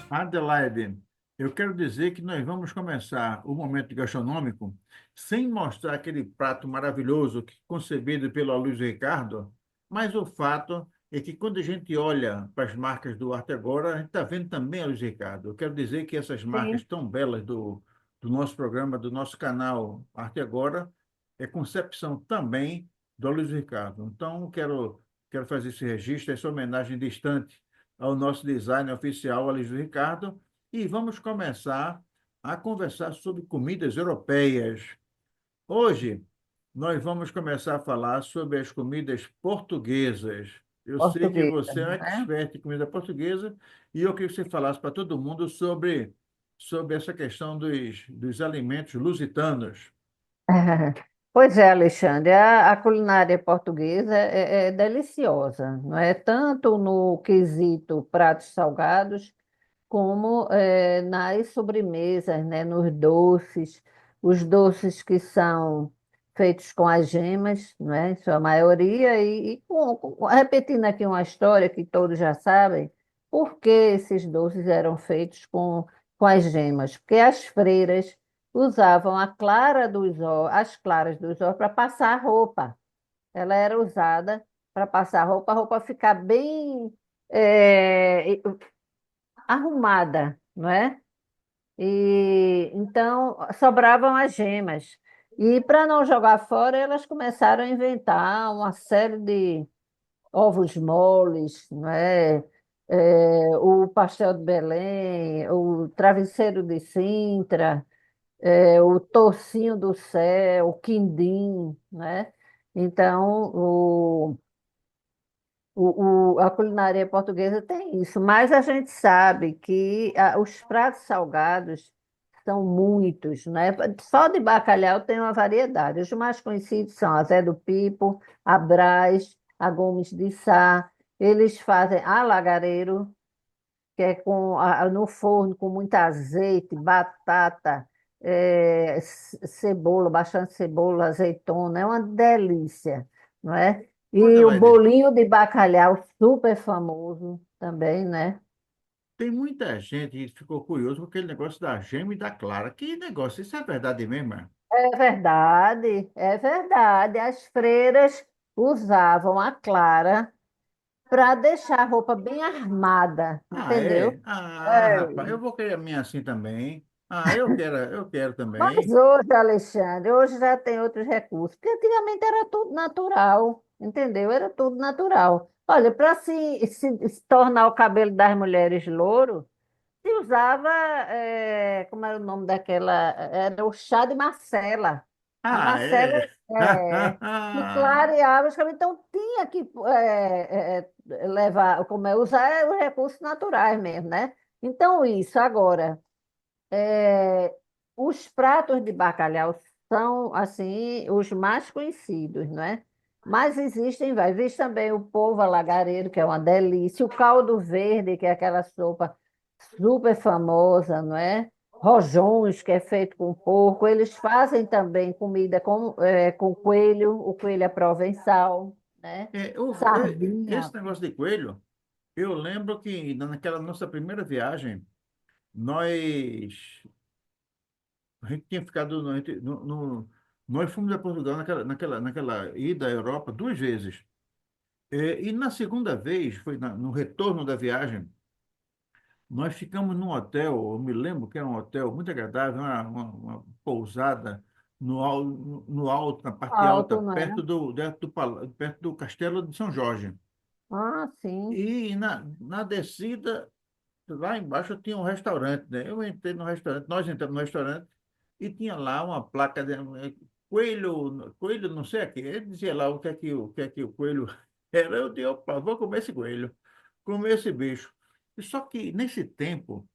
Adelaide, eu quero dizer que nós vamos começar o momento gastronômico sem mostrar aquele prato maravilhoso concebido pelo Luiz Ricardo, mas o fato é que quando a gente olha para as marcas do Arte Agora, a gente está vendo também a Luiz Ricardo. Eu quero dizer que essas marcas Sim. tão belas do nosso programa, do nosso canal Arte Agora, é concepção também do Luiz Ricardo. Então, quero fazer esse registro, essa homenagem distante ao nosso design oficial, Aloysio Ricardo, e vamos começar a conversar sobre comidas europeias. Hoje, nós vamos começar a falar sobre as comidas portuguesas. Eu sei que Portuguesa, você é um né? expert em comida portuguesa e eu queria que você falasse para todo mundo sobre essa questão dos alimentos lusitanos. Pois é, Alexandre, a culinária portuguesa é deliciosa, não é? Tanto no quesito pratos salgados, como nas sobremesas, né? Nos doces, os doces que são feitos com as gemas, não é? Em sua maioria, repetindo aqui uma história que todos já sabem, por que esses doces eram feitos com as gemas? Porque as freiras usavam as claras dos ovos para passar a roupa. Ela era usada para passar a roupa ficar bem arrumada, não é? E então sobravam as gemas. E para não jogar fora, elas começaram a inventar uma série de ovos moles, não é? O pastel de Belém, o travesseiro de Sintra, o tocinho do céu, o quindim, né? Então, a culinária portuguesa tem isso, mas a gente sabe que os pratos salgados são muitos, né? Só de bacalhau tem uma variedade. Os mais conhecidos são a Zé do Pipo, a Brás, a Gomes de Sá. Eles fazem a lagareiro, que é no forno com muito azeite, batata, cebola, bastante cebola, azeitona, é uma delícia, não é? E o Adelaide, bolinho de bacalhau, super famoso também, né? tem muita gente que ficou curioso com aquele negócio da gema e da clara. Que negócio? Isso é verdade mesmo? É? É verdade, é verdade. As freiras usavam a clara para deixar a roupa bem armada, Ah, entendeu? é? Ah, É. rapaz, eu vou querer a minha assim também. Ah, eu quero Mas também. hoje, Alexandre, hoje já tem outros recursos, porque antigamente era tudo natural, entendeu? Era tudo natural. Olha, para se tornar o cabelo das mulheres louro, se usava, como era o nome daquela? Era o chá de macela. A Ah, macela é? que clareava os cabelos, então tinha que levar, usar os recursos naturais mesmo, né? Então, isso agora. É, os pratos de bacalhau são, assim, os mais conhecidos, não é? Mas existem vários. Existe também o polvo alagareiro, que é uma delícia. O caldo verde, que é aquela sopa super famosa, não é? Rojões, que é feito com porco. Eles fazem também comida com coelho, o coelho é provençal, né? Esse Sardinha. negócio de coelho, eu lembro que naquela nossa primeira viagem, nós, a gente tinha ficado, nós fomos a Portugal naquela ida à Europa duas vezes. E na segunda vez, foi no retorno da viagem, nós ficamos num hotel, eu me lembro que era um hotel muito agradável, uma pousada no alto, na parte alta, Alto, não é? perto do Castelo de São Jorge. Ah, sim. E na descida, lá embaixo tinha um restaurante, né? Eu entrei no restaurante, nós entramos no restaurante e tinha lá uma placa de coelho, não sei o quê. Ele dizia lá o que é que o coelho era. Eu disse, opa, vou comer esse coelho, comer esse bicho. E só que nesse tempo,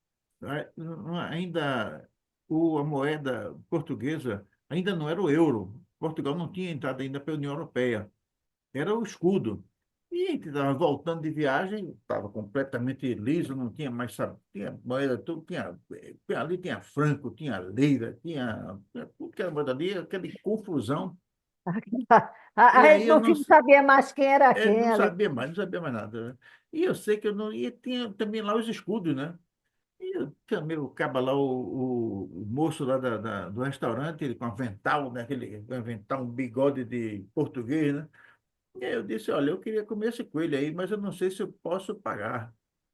ainda a moeda portuguesa ainda não era o euro. Portugal não tinha entrado ainda para a União Europeia, era o escudo. E a gente estava voltando de viagem, estava completamente liso, não tinha mais, sabe, tinha moeda, tudo, ali tinha franco, tinha lira, tinha tudo que era moeda ali, aquela confusão. E A aí gente eu no não, fim não sabia mais quem era quem não ali. sabia mais, não sabia mais nada, né? E eu sei que eu não. E tinha também lá os escudos, né? E eu chamei o caba lá, o moço lá do restaurante, ele com avental, né? Aquele avental, um bigode de português, né? E aí eu disse, olha, eu queria comer esse coelho aí, mas eu não sei se eu posso pagar.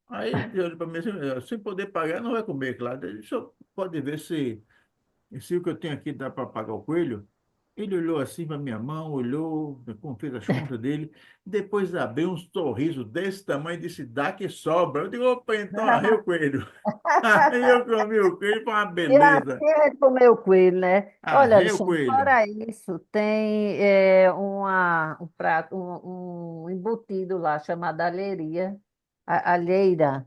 Aí ele olhou para mim assim, sem poder pagar, não vai comer, claro. Ele só pode ver se o que eu tenho aqui dá para pagar o coelho. Ele olhou assim para minha mão, olhou, como fez as contas dele, depois abriu um sorriso desse tamanho e disse, dá que sobra. Eu digo, opa, então arrei o coelho. Aí eu comi o coelho, foi uma E beleza. assim a gente comeu coelho, né? Olha, Arrei o Alexandre, coelho. fora isso, tem um prato, um embutido lá chamado alheira, alheira,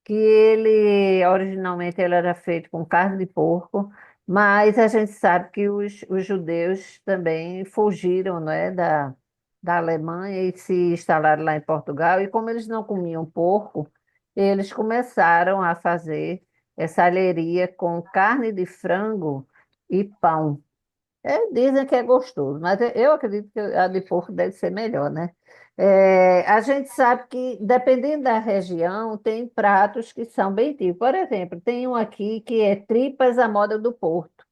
que ele originalmente ele era feito com carne de porco, mas a gente sabe que os judeus também fugiram, não é, da Alemanha e se instalaram lá em Portugal, e como eles não comiam porco, eles começaram a fazer essa alheria com carne de frango e pão. Dizem que é gostoso, mas eu acredito que a de porco deve ser melhor, né? A gente sabe que, dependendo da região, tem pratos que são bem típicos. Por exemplo, tem um aqui que é tripas à moda do Porto,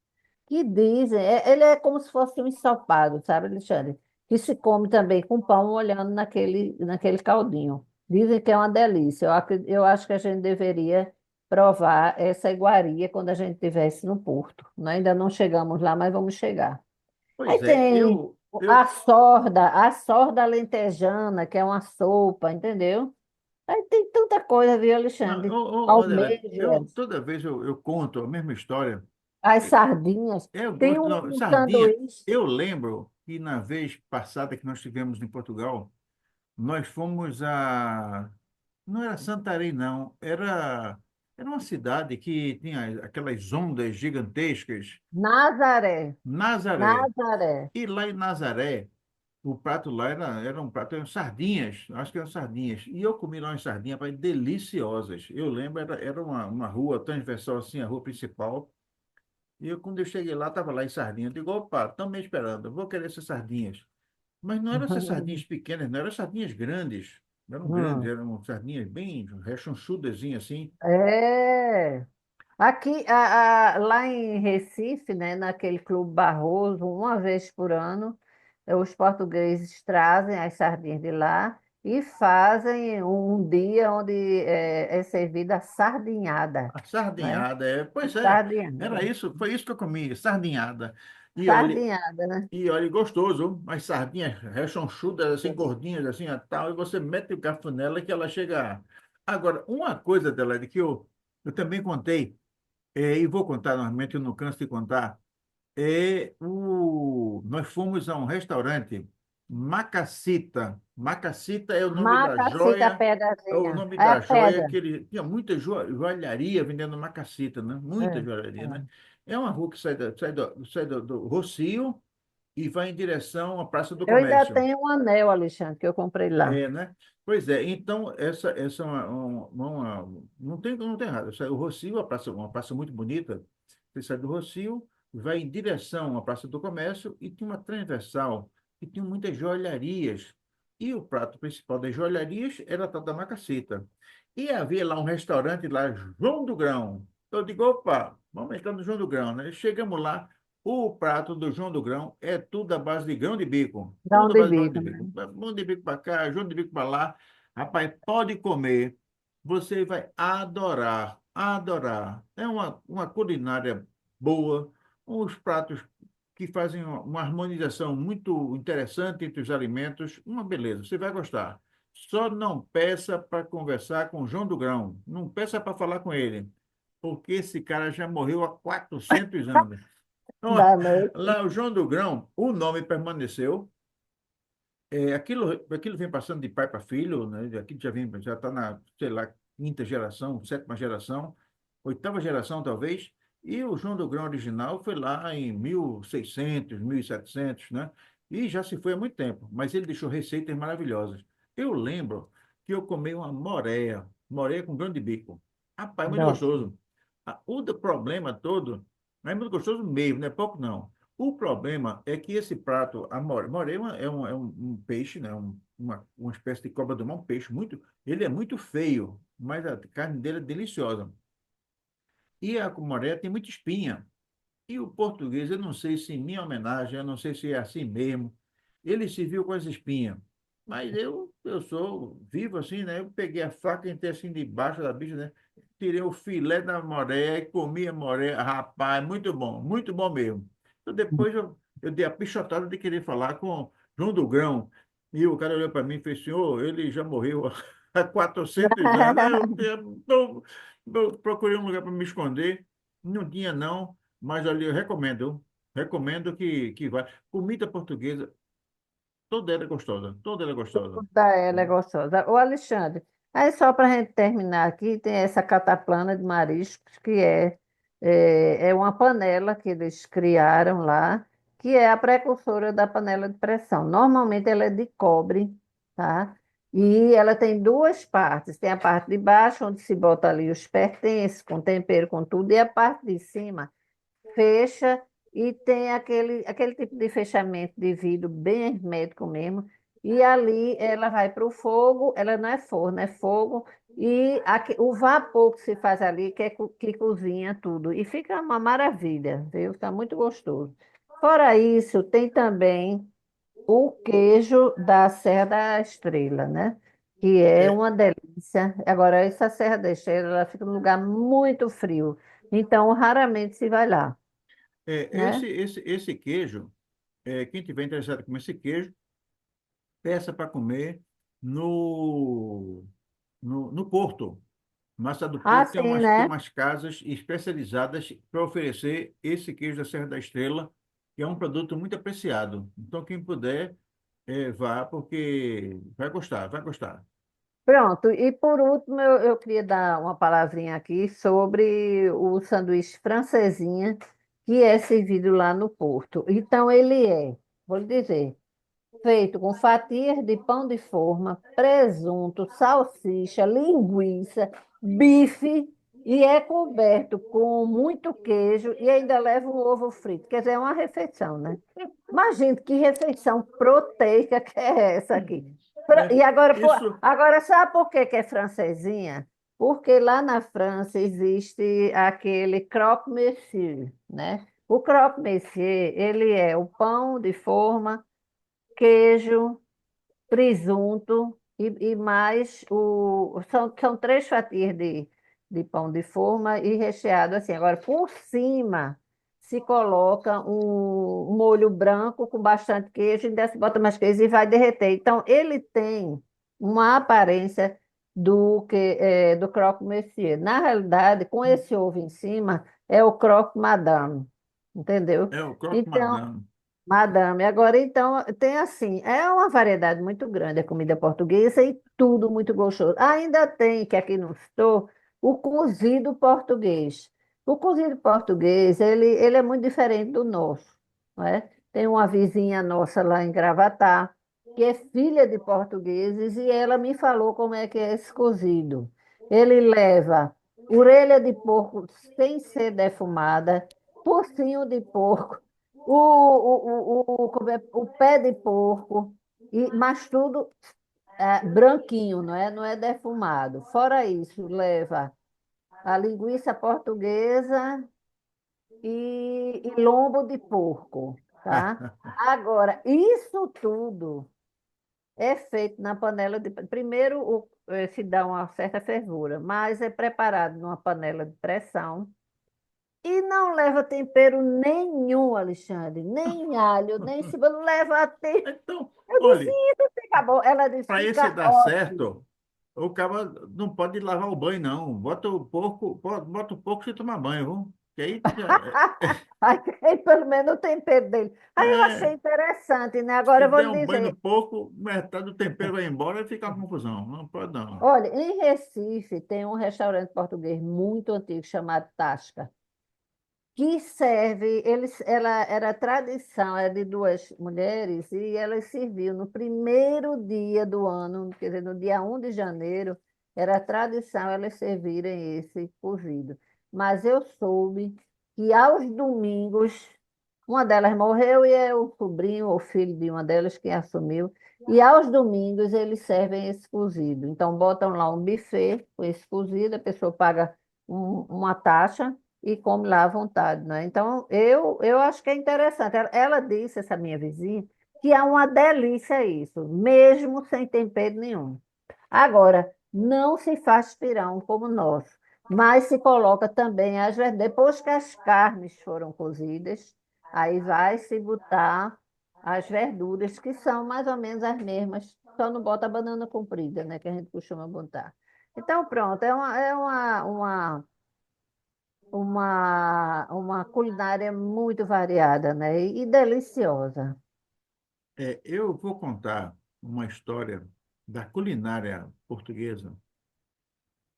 que dizem, ele é como se fosse um ensopado, sabe, Alexandre? Que se come também com pão, olhando naquele caldinho. Dizem que é uma delícia. Eu acho que a gente deveria provar essa iguaria quando a gente estivesse no Porto. Nós ainda não chegamos lá, mas vamos chegar. Aí Pois é, tem a sorda alentejana, que é uma sopa, entendeu? Aí tem tanta coisa, viu, não, Alexandre? Adelaide, Almejas, toda vez eu conto a mesma história. as sardinhas. Eu Tem gosto, não, um sardinha. sanduíche. Eu lembro que na vez passada que nós tivemos em Portugal, nós fomos a. Não era Santarém, não. Era uma cidade que tinha aquelas ondas gigantescas. Nazaré, Nazaré. Nazaré. E lá em Nazaré, o prato lá era um prato, eram sardinhas, acho que eram sardinhas. E eu comi lá umas sardinhas, pai, deliciosas. Eu lembro, era uma rua transversal assim, a rua principal. E quando eu cheguei lá, estava lá em sardinha. Eu digo, opa, estão me esperando, eu vou querer essas sardinhas. Mas não eram essas sardinhas pequenas, não eram sardinhas grandes. Eram grandes, Hum, eram sardinhas bem rechonchudas assim. é. Aqui, lá em Recife, né, naquele Clube Barroso, uma vez por ano, os portugueses trazem as sardinhas de lá e fazem um dia onde é servida a sardinhada, A né? sardinhada, A pois é, era sardinhada. isso, foi isso que eu comi, sardinhada. E Sardinhada, né? olha, gostoso, mas sardinhas rechonchudas, assim, gordinhas, assim, a tal, e você mete o garfo nela que ela chega. Agora, uma coisa dela, que eu também contei, e vou contar normalmente, eu não canso de contar, nós fomos a um restaurante, Macacita. Macacita é o nome da Macacita joia, é o pedazinha. nome É a da joia pedra. que ele tinha muita joalharia vendendo Macacita, né? Muita É, joalharia, né? é. É uma rua que sai do Rocio e vai em direção à Praça do Eu ainda Comércio. tenho um anel, Alexandre, que eu comprei lá. É, né? Pois é, então essa é não tem errado. O Rocio, uma praça muito bonita. Você sai do Rocio, vai em direção à Praça do Comércio e tem uma transversal que tem muitas joalharias. E o prato principal das joalharias era a tal da macacita. E havia lá um restaurante lá, João do Grão. Eu digo, opa, vamos entrar no João do Grão, né? Chegamos lá, o prato do João do Grão é tudo à base de grão de bico. Dá um Tudo à de base de grão de bico, bico. né? Grão de bico para cá, João de bico para lá. Rapaz, pode comer. Você vai adorar, adorar. É uma culinária boa, uns pratos que fazem uma harmonização muito interessante entre os alimentos. Uma beleza, você vai gostar. Só não peça para conversar com o João do Grão. Não peça para falar com ele, porque esse cara já morreu há 400 anos. Então, Dá noite. lá o João do Grão, o nome permaneceu. Aquilo vem passando de pai para filho, né? Aquilo já está na, sei lá, quinta geração, sétima geração, oitava geração talvez. E o João do Grão original foi lá em 1600, 1700, né? E já se foi há muito tempo, mas ele deixou receitas maravilhosas. Eu lembro que eu comi uma moreia com grão de bico. Rapaz, muito Nossa. gostoso. O problema todo, não é muito gostoso mesmo, não é pouco não. O problema é que esse prato, a morei um peixe, né? Uma espécie de cobra do mar, um peixe muito. Ele é muito feio, mas a carne dele é deliciosa. E a moré tem muita espinha. E o português, eu não sei se em minha homenagem, eu não sei se é assim mesmo, ele se viu com as espinhas. Mas eu sou vivo assim, né? Eu peguei a faca e entrei assim debaixo da bicha, né? Tirei o filé da moré e comi a moré. Rapaz, muito bom mesmo. Então depois eu dei a pichotada de querer falar com João do Grão. E o cara olhou para mim e fez, senhor, ele já morreu há 400 anos. Eu procurei um lugar para me esconder. Não tinha, não. Mas ali eu recomendo que vá. Comida portuguesa, toda ela é gostosa. Da ela é gostosa. Ô, Alexandre, aí só para a gente terminar aqui, tem essa cataplana de mariscos, que é uma panela que eles criaram lá, que é a precursora da panela de pressão. Normalmente ela é de cobre, tá? E ela tem duas partes. Tem a parte de baixo, onde se bota ali os pertences, com tempero, com tudo, e a parte de cima fecha e tem aquele tipo de fechamento de vidro bem hermético mesmo. E ali ela vai para o fogo, ela não é forno, é fogo, e o vapor que se faz ali que cozinha tudo. E fica uma maravilha, viu? Fica muito gostoso. Fora isso, tem também o queijo da Serra da Estrela, né? Que é É, uma delícia. Agora, essa Serra da Estrela, ela fica num lugar muito frio. Então, raramente se vai lá, né? esse queijo, quem tiver interessado em comer esse queijo, peça para comer no, no Porto. Massa do Ah, Porto sim, tem né? umas casas especializadas para oferecer esse queijo da Serra da Estrela, que é um produto muito apreciado. Então, quem puder, vá, porque vai gostar, vai gostar. Pronto. E por último, eu queria dar uma palavrinha aqui sobre o sanduíche francesinha, que é servido lá no Porto. Então, vou lhe dizer, feito com fatias de pão de forma, presunto, salsicha, linguiça, bife e é coberto com muito queijo e ainda leva um ovo frito. Quer dizer, é uma refeição, né? Imagina que refeição proteica que é essa aqui. É, E agora, isso, agora sabe por que que é francesinha? Porque lá na França existe aquele croque-monsieur, né? O croque-monsieur, ele é o pão de forma, queijo, presunto e mais são três fatias de pão de forma e recheado assim. Agora, por cima se coloca um molho branco com bastante queijo, e ainda se bota mais queijo e vai derreter. Então, ele tem uma aparência do croque monsieur. Na realidade, com esse ovo em cima, é o croque madame, entendeu? é o croque Então, madame. Madame, agora então tem assim, é uma variedade muito grande a comida portuguesa e tudo muito gostoso. Ainda tem, que aqui não estou, o cozido português. O cozido português, ele é muito diferente do nosso, não é? Tem uma vizinha nossa lá em Gravatá, que é filha de portugueses, e ela me falou como é que é esse cozido. Ele leva orelha de porco sem ser defumada, focinho de porco, o pé de porco, mas tudo branquinho, não é? Não é defumado. Fora isso, leva a linguiça portuguesa e lombo de porco, tá? Agora, isso tudo é feito na panela de. Primeiro, se dá uma certa fervura, mas é preparado numa panela de pressão. E não leva tempero nenhum, Alexandre, nem alho, nem cebola, não leva até. Então, Eu disse, olhe, isso fica bom. Ela disse, para esse fica dar ótimo. certo, o cara não pode lavar o banho, não. Bota o porco sem tomar banho, viu? Que aí Aí tem pelo menos o tempero dele. Aí eu achei é, interessante, né? se Agora eu vou der lhe um banho no dizer, porco, metade do tempero vai embora e fica uma confusão. Não pode, não. olha, em Recife tem um restaurante português muito antigo chamado Tasca, que serve, ela era tradição, era de duas mulheres, e elas serviam no primeiro dia do ano, quer dizer, no dia 1 de janeiro, era tradição elas servirem esse cozido. Mas eu soube que aos domingos Uma delas morreu e é o sobrinho ou filho de uma delas que assumiu. E aos domingos eles servem esse cozido. Então botam lá um buffet com esse cozido, a pessoa paga uma taxa e come lá à vontade, né? Então eu acho que é interessante. Ela disse, essa minha vizinha, que é uma delícia isso, mesmo sem tempero nenhum. Agora, não se faz pirão como nós, mas se coloca também, depois que as carnes foram cozidas, aí vai se botar as verduras, que são mais ou menos as mesmas, só não bota a banana comprida, né, que a gente costuma botar. Então, pronto, uma culinária muito variada, né, e deliciosa. Eu vou contar uma história da culinária portuguesa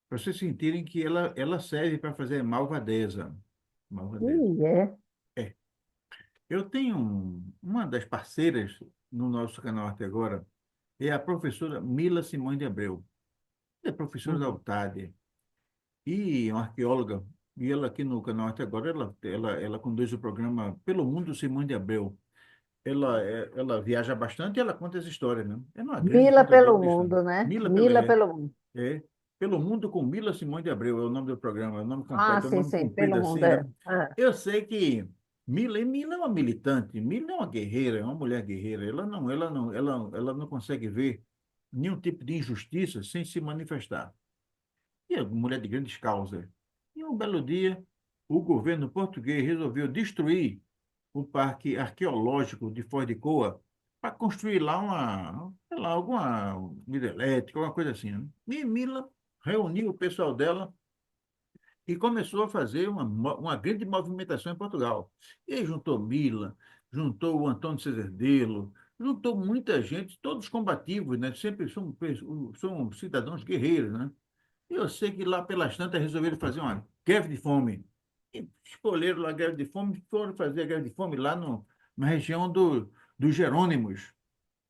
para vocês sentirem que ela serve para fazer malvadeza. Malvadeza. É. É. Eu tenho uma das parceiras no nosso canal até agora, é a professora Mila Simões de Abreu. Ela é professora da Uhum. UTAD e é uma arqueóloga. E ela aqui no canal até agora, ela conduz o programa Pelo Mundo Simões de Abreu. Ela viaja bastante e ela conta essa história, né? É uma grande Mila contadora pelo de história. mundo, né? Mila pelo, Mila é, pelo mundo. é, Pelo Mundo com Mila Simões de Abreu é o nome do programa, é o nome Ah, completo, é o sim, nome sim, pelo comprido mundo, assim, né? é. Ah, Eu sei que Mila é uma militante, Mila é uma guerreira, é uma mulher guerreira. Ela não consegue ver nenhum tipo de injustiça sem se manifestar. E é uma mulher de grandes causas. E um belo dia, o governo português resolveu destruir o Parque Arqueológico de Foz de Coa para construir lá sei lá, alguma hidrelétrica, alguma coisa assim, né? E Mila reuniu o pessoal dela e começou a fazer uma grande movimentação em Portugal. E aí juntou Mila, juntou o Antônio Cezerdelo, juntou muita gente, todos combativos, né? Sempre são cidadãos guerreiros, né? E eu sei que lá pelas tantas resolveram fazer uma greve de fome. E escolheram lá a greve de fome, foram fazer a greve de fome lá no, na região dos Jerônimos,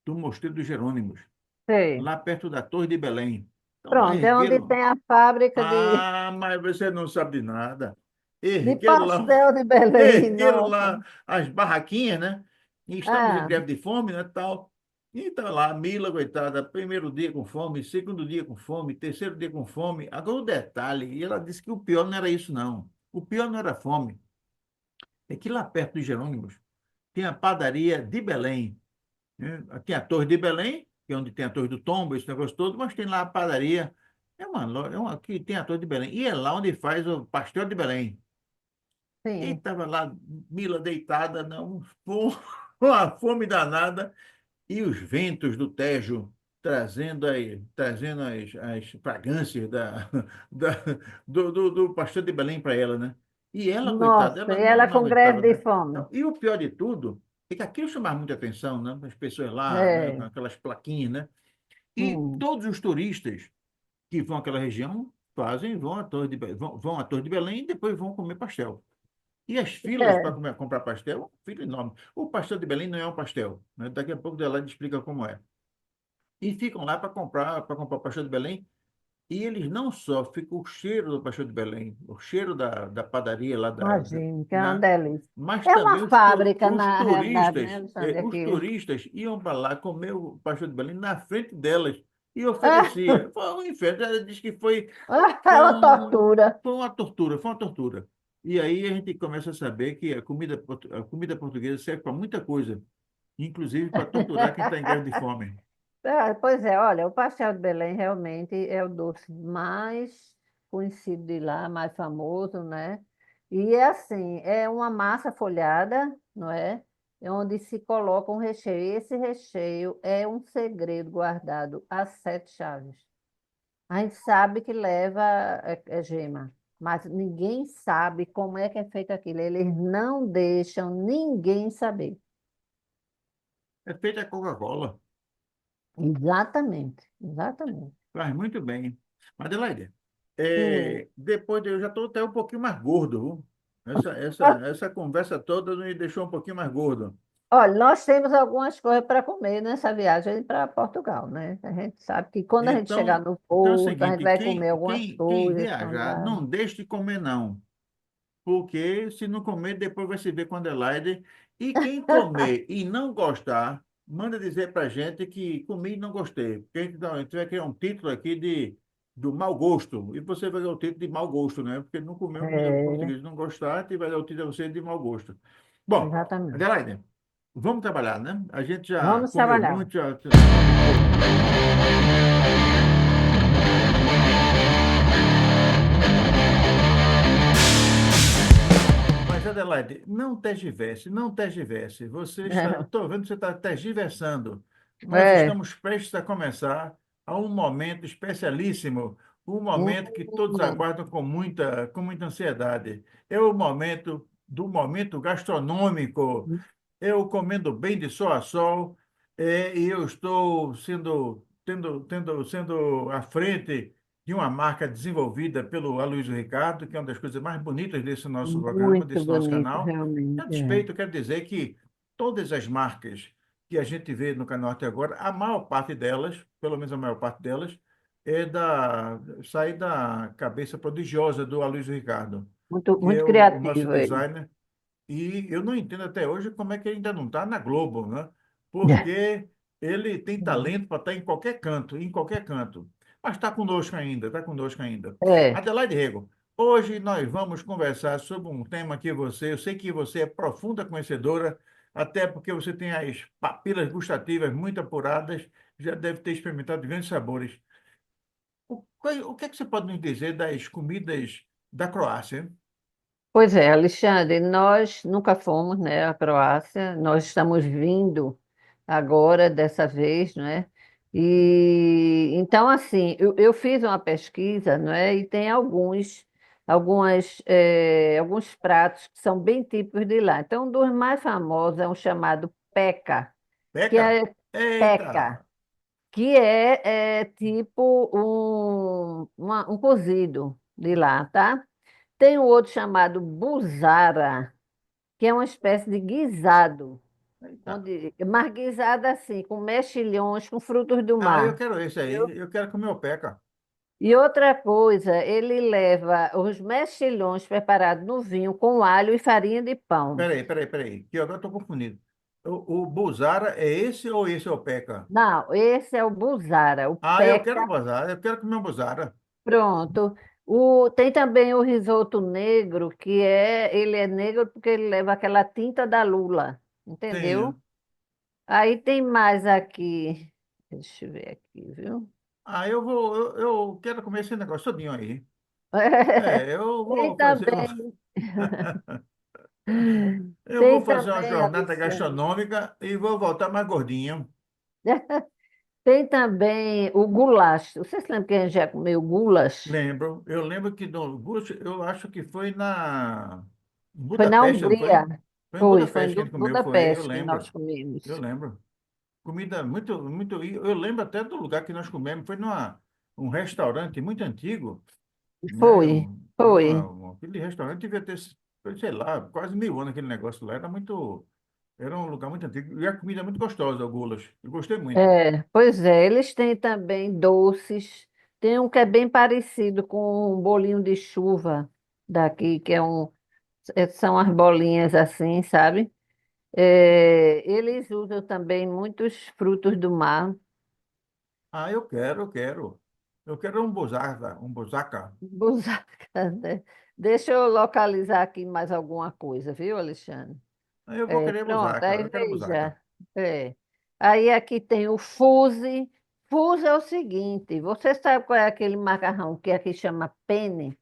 do Mosteiro dos Jerônimos, sei. lá perto da Torre de Belém. Então lá Pronto, é onde ergueram. tem a fábrica Ah, mas você não sabe de nada. de Ergueram lá, pastel de Belém. ergueram Nossa. lá as barraquinhas, né? E estamos em Ah, greve de fome, né, tal. E tá lá, a Mila, coitada, primeiro dia com fome, segundo dia com fome, terceiro dia com fome. Agora o detalhe, e ela disse que o pior não era isso, não. O pior não era a fome. É que lá perto dos Jerônimos tem a padaria de Belém, né? Tem a Torre de Belém, que é onde tem a Torre do Tombo, esse negócio todo, mas tem lá a padaria. Que tem a Torre de Belém. E é lá onde faz o pastel de Belém. E sim. estava lá, Mila deitada, não, uma fome danada, e os ventos do Tejo trazendo as fragrâncias da, do pastel de Belém para ela, né? E ela, coitada, Nossa, ela e não, ela não com greve aguentava, de né? fome. Não, e o pior de tudo é que aquilo chamava muita atenção, né? As pessoas lá, né? Com É. aquelas plaquinhas, né? E Hum. todos os turistas que vão àquela região vão à Torre de Belém e depois vão comer pastel. E as filas para É. comprar pastel, uma fila enorme. O pastel de Belém não é um pastel, né? Daqui a pouco Adelaide explica como é. E ficam lá para comprar o pastel de Belém. E eles não só ficam o cheiro do pastel de Belém, o cheiro da padaria lá Imagino, que é uma na, delícia. mas É uma também fábrica, os na realidade, né, turistas, Alexandre? os Aqui. turistas iam para lá comer o pastel de Belém na frente delas e Ah, oferecia. Foi um inferno. Ela diz que é foi, uma tortura. foi uma tortura, foi uma tortura. E aí a gente começa a saber que a comida portuguesa serve para muita coisa, inclusive para torturar quem está em greve de fome. Pois é, olha, o pastel de Belém realmente é o doce mais conhecido de lá, mais famoso, né? E é assim, é uma massa folhada, não é? É onde se coloca um recheio. Esse recheio é um segredo guardado a sete chaves. A gente sabe que leva gema, mas ninguém sabe como é que é feito aquilo. Eles não deixam ninguém saber. É feita a Coca-Cola, Exatamente, exatamente. faz muito bem. Adelaide, Hum. depois eu já estou até um pouquinho mais gordo, viu? Essa conversa toda me deixou um pouquinho mais gordo. Olha, nós temos algumas coisas para comer nessa viagem para Portugal, né? A gente sabe que quando a gente chegar Então, no então é o porto, a gente seguinte, vai comer algumas quem coisas que são de viajar, lá. não deixe de comer, não. Porque se não comer, depois vai se ver com a Adelaide E quem comer e não gostar, manda dizer para gente que comi e não gostei. Porque a gente vai criar um título aqui do mau gosto. E você vai dar o título de mau gosto, né? Porque não comeu comida É, portuguesa e não gostar, e vai dar o título a você de mau gosto. Bom, exatamente. Adelaide, vamos trabalhar, né? A gente já Vamos comeu trabalhar. muito, já... Mas, Adelaide, não tergiverse, não tergiverse. Você está, eu estou vendo que você está tergiversando. Nós É. estamos prestes a começar a um momento especialíssimo, um momento que todos Hum, aguardam com muita ansiedade. É o momento do momento gastronômico, eu comendo bem de sol a sol, e eu estou sendo à frente de uma marca desenvolvida pelo Aloysio Ricardo, que é uma das coisas mais bonitas desse nosso programa, muito desse nosso bonito, canal. A realmente. É. despeito, eu quero dizer que todas as marcas que a gente vê no canal até agora, a maior parte delas, pelo menos a maior parte delas, sai da cabeça prodigiosa do Aloysio Ricardo, Muito, que é muito o nosso criativo ele. designer e eu não entendo até hoje como é que ele ainda não está na Globo, né? Porque ele tem talento para estar em qualquer canto, em qualquer canto. Mas está conosco ainda, está conosco ainda. É. Adelaide Rego, hoje nós vamos conversar sobre um tema que eu sei que você é profunda conhecedora, até porque você tem as papilas gustativas muito apuradas, já deve ter experimentado grandes sabores. O que é que você pode nos dizer das comidas da Croácia? Pois é, Alexandre, nós nunca fomos, né, à Croácia, nós estamos vindo agora, dessa vez, né? E então, assim, eu fiz uma pesquisa, não é? E tem alguns pratos que são bem típicos de lá. Então, um dos mais famosos é um chamado peca, que Peca? é peca, Eita! que é tipo um cozido de lá, tá? Tem o outro chamado buzara, que é uma espécie de guisado, Eita! onde, mas guisado assim, com mexilhões, com frutos do Ah, eu mar. quero esse Viu? aí. Eu quero comer o peca. E outra coisa, ele leva os mexilhões preparados no vinho com alho e farinha de pão. Peraí. Que agora eu estou confundido. O Buzara é esse ou esse é o peca? Não, esse é o buzara, o Ah, eu quero o peca, Buzara. Eu quero comer o Buzara. pronto. Tem também o risoto negro, ele é negro porque ele leva aquela tinta da lula, entendeu? Sim. Aí tem mais aqui. Deixa eu ver aqui, viu? Ah, eu quero comer esse negócio todinho aí. É, eu Tem vou fazer, também, eu vou tem fazer uma também, jornada Alexandre, gastronômica e vou voltar mais gordinho. tem também o goulash. Você se lembra que a gente já comeu goulash? Lembro. Eu lembro que do Gucci, eu acho que foi em Foi na Budapeste, não Hungria. foi? Foi em Foi Budapeste em que a gente comeu, foi. Eu Budapeste que nós lembro. Eu comemos. lembro. Comida muito. E eu lembro até do lugar que nós comemos. Foi um restaurante muito antigo, né? Foi, foi. Aquele restaurante devia ter, sei lá, quase 1000 anos aquele negócio lá. Era um lugar muito antigo. E a comida é muito gostosa, o Gulas. Eu gostei muito. É, pois é, eles têm também doces. Tem um que é bem parecido com um bolinho de chuva daqui, são as bolinhas assim, sabe? Eles usam também muitos frutos do mar. Ah, eu quero. Eu quero um busaca, um busaca. Busacas, né? Deixa eu localizar aqui mais alguma coisa, viu, Alexandre? Eu vou querer Pronto, busaca, aí eu quero busaca. veja. É. Aí aqui tem o fuse. Fuse é o seguinte: você sabe qual é aquele macarrão que aqui chama penne?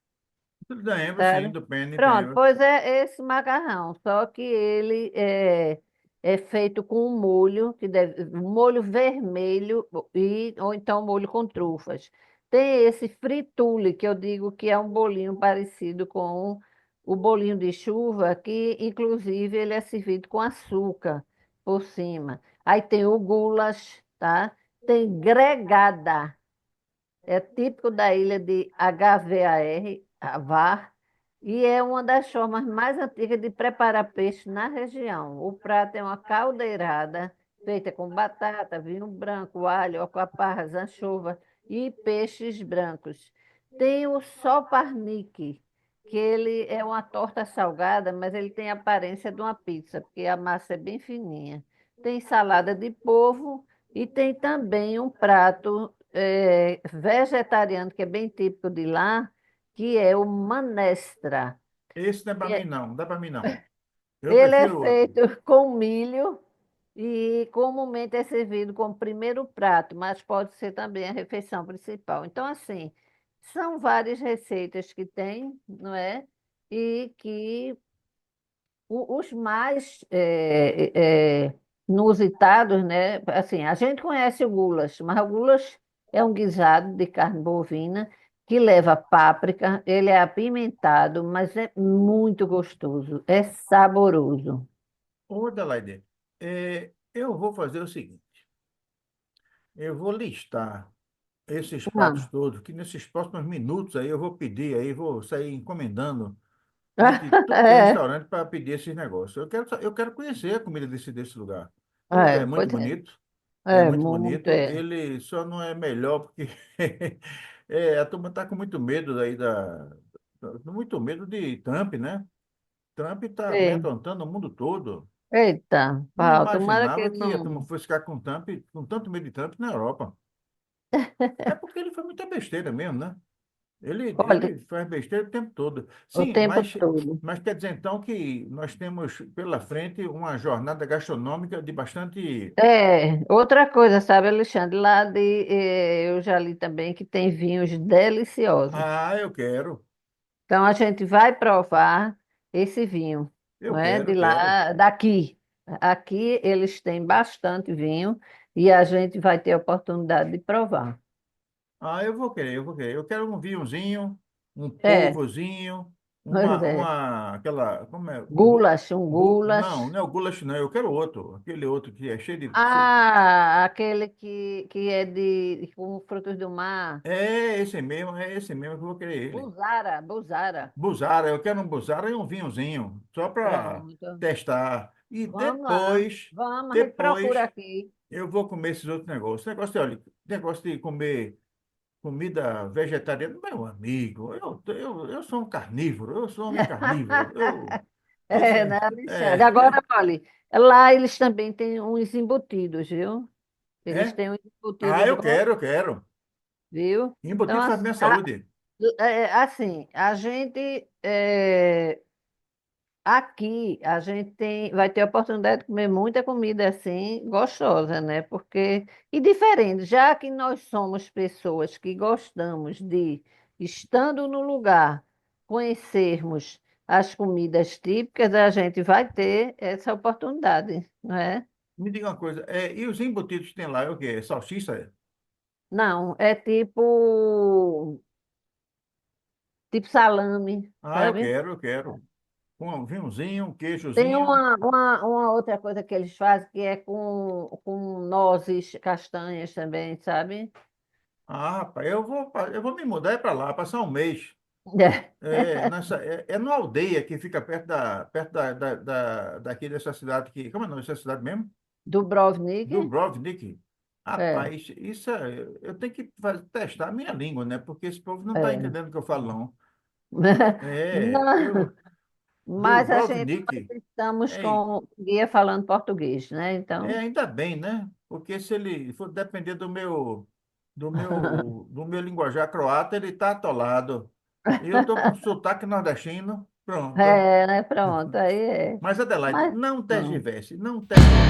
Lembro, sim, Sabe? do penne, Pronto, lembro. pois é esse macarrão, só que ele é feito com um molho vermelho ou então molho com trufas. Tem esse fritule, que eu digo que é um bolinho parecido com o bolinho de chuva, que inclusive ele é servido com açúcar por cima. Aí tem o goulash, tá? Tem gregada. É típico da ilha de Hvar, Avar, e é uma das formas mais antigas de preparar peixe na região. O prato é uma caldeirada feita com batata, vinho branco, alho, alcaparras, anchova e peixes brancos. Tem o soparnik, que ele é uma torta salgada, mas ele tem a aparência de uma pizza, porque a massa é bem fininha. Tem salada de polvo e tem também um prato vegetariano, que é bem típico de lá, que é o manestra. Esse não é para Que mim, é- não. Não dá para mim, não. Eu Ele é prefiro outro. feito com milho e comumente é servido como primeiro prato, mas pode ser também a refeição principal. Então, assim, são várias receitas que tem, não é? E que os mais inusitados, né? Assim, a gente conhece o gulas, mas o gulas é um guisado de carne bovina que leva páprica, ele é apimentado, mas é muito gostoso, é saboroso. Ô, Adelaide, eu vou fazer o seguinte. Eu vou listar esses pratos Ah. todos, que nesses próximos minutos aí eu vou pedir, aí vou sair encomendando de tudo que é É, restaurante para pedir esses negócios. Eu quero conhecer a comida desse lugar. O lugar é é, muito pois é, bonito, é é muito muito, bonito. é. Ele só não é melhor porque a turma está com muito medo aí muito medo de Trump, né? Trump está É. amedrontando o mundo todo. Eita, Não Paulo, tomara que imaginava que a turma não. fosse ficar com Trump, com tanto medo de Trump na Europa. É porque ele foi muita besteira mesmo, né? Olha, Ele faz besteira o tempo todo. o Sim, tempo todo. mas quer dizer então que nós temos pela frente uma jornada gastronômica de bastante. É, outra coisa, sabe, Alexandre, eu já li também que tem vinhos deliciosos. Ah, eu quero, Então a gente vai provar esse vinho, não é? De eu quero. lá, daqui. Aqui eles têm bastante vinho e a gente vai ter a oportunidade de provar. Ah, eu vou querer. Eu quero um vinhozinho, um É, polvozinho, pois é. aquela, como é? Gulas, um Não, gulas. não é o goulash, não. Eu quero outro. Aquele outro que é cheio. Ah, aquele que é com frutos do mar. É esse mesmo que eu vou querer ele. Buzara, Buzara. Buzara, eu quero um Buzara e um vinhozinho, só para Pronto. testar. E Vamos lá. Vamos, a gente procura depois aqui. eu vou comer esses outros negócios. Olha, negócio de comer comida vegetariana, meu amigo, eu sou um carnívoro, eu sou um homem carnívoro. Esse, É, né, Alexandre? é, Agora, olha, lá eles também têm uns embutidos, viu? Eles é? têm uns Ah, embutidos, eu quero. viu? Então, Embutido faz minha saúde. assim, a gente aqui a gente vai ter a oportunidade de comer muita comida assim gostosa, né? Porque e diferente, já que nós somos pessoas que gostamos de, estando no lugar, conhecermos as comidas típicas, a gente vai ter essa oportunidade, não é? Me diga uma coisa, e os embutidos que tem lá, é o quê? Salsicha? Não, é tipo salame, Ah, sabe? eu quero. Com um vinhozinho, um Tem queijozinho. uma outra coisa que eles fazem que é com nozes, castanhas também, sabe? Ah, rapaz, eu vou me mudar para lá, passar um mês. É numa aldeia que fica perto daqui dessa cidade que, como é o nome dessa cidade mesmo? Dubrovnik, Dubrovnik. é, Rapaz, eu tenho que testar a minha língua, né? Porque esse povo não está é. entendendo o que eu falo, não. Não, mas Dubrovnik, nós estamos é, com o guia falando português, né? Então, ainda bem, né? Porque se ele for depender do meu linguajar croata, ele está atolado. E eu estou com sotaque nordestino, pronto. né? Pronto, aí é. Mas, Adelaide, Mas, não hum. tergiverse, não tergiverse.